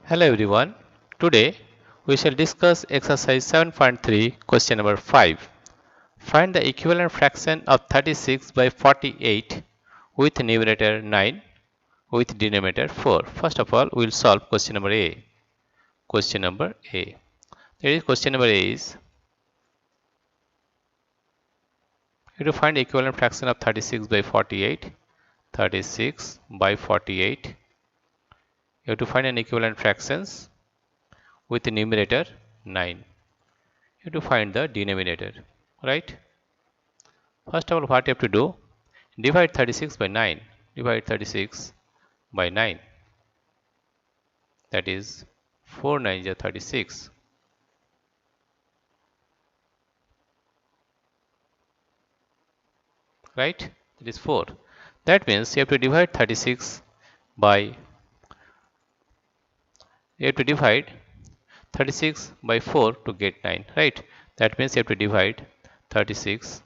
Hello everyone. Today we shall discuss exercise 7.3 question number 5. Find the equivalent fraction of 36 by 48 with numerator 9 with denominator 4. First of all, we will solve question number A. Question number A. There is question number A is you have to find equivalent fraction of 36 by 48. 36 by 48. You have to find an equivalent fractions with the numerator 9. You have to find the denominator, right? First of all, what you have to do? Divide 36 by 9. Divide 36 by 9. That is 4 9 is 36. Right? That is 4. That means you have to divide 36 by 4 to get 9, right? That means you have to divide 36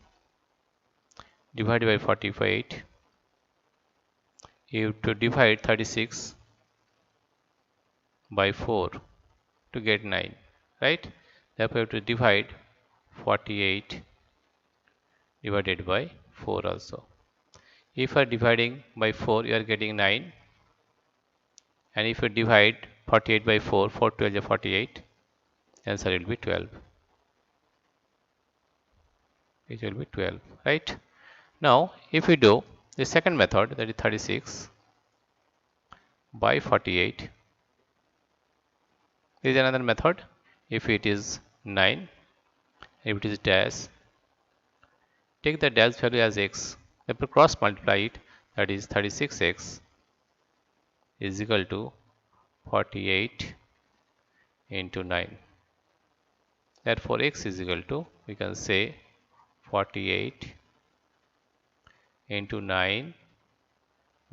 divided by 48. You have to divide 36 by 4 to get 9, right? Therefore, you have to divide 48 divided by 4 also. If you are dividing by 4, you are getting 9. And if you divide 48 by 4, 4 12 is 48. Answer will be 12. It will be 12, right? Now, if we do the second method, that is 36 by 48. This is another method. If it is 9, if it is dash, take the dash value as x. Therefore, cross multiply it. That is 36x is equal to 48 into 9. Therefore, x is equal to, we can say 48 into 9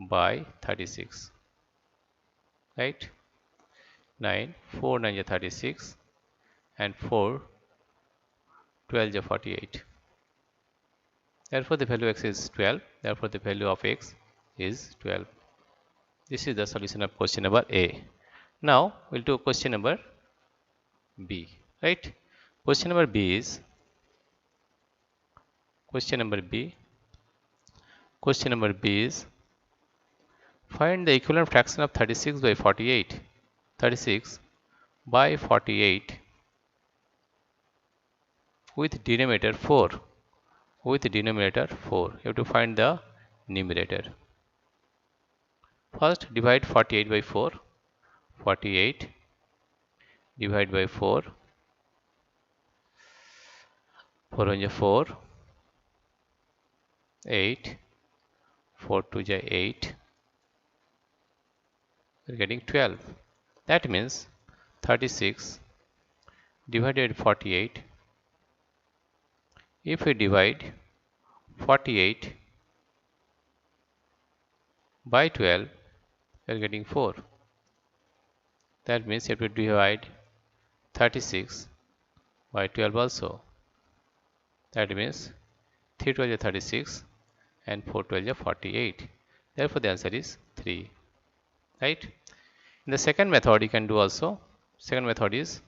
by 36. Right? 9, 4 9 is 36 and 4 12 is 48. Therefore, the value of x is 12. Therefore, the value of x is 12. This is the solution of question number A. Now, we'll do question number B. Right? Question number B is find the equivalent fraction of 36 by 48. 36 by 48 with denominator 4. With denominator 4. You have to find the numerator. First, divide 48 by 4. 48 divide by 4. 4 1 is 4. 8. 4 2 is 8. We are getting 12. That means 36 divided 48. If we divide 48 by 12, we are getting 4. That means you have to divide 36 by 12 also. That means 3 12 is 36 and 4 12 is 48. Therefore, the answer is 3. Right? In the second method, you can do also. Second method is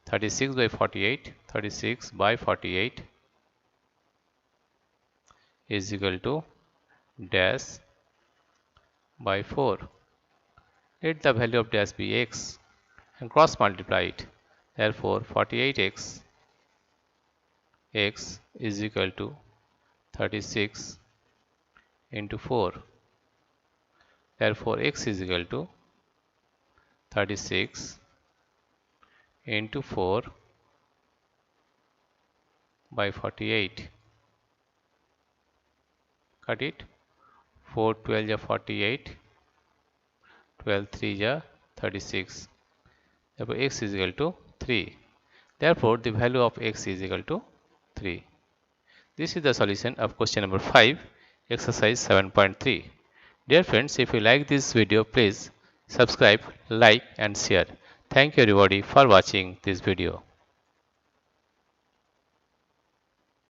36 by 48. 36 by 48 is equal to dash by 4. Let the value of dash be x and cross multiply it. Therefore, 48x x is equal to 36 into 4. Therefore, x is equal to 36 into 4 by 48. Cut it. 4 12 is 48. 12 3 is 36. Therefore, x is equal to 3. Therefore, the value of x is equal to 3. This is the solution of question number 5, exercise 7.3. Dear friends, if you like this video, please subscribe, like and share. Thank you everybody for watching this video.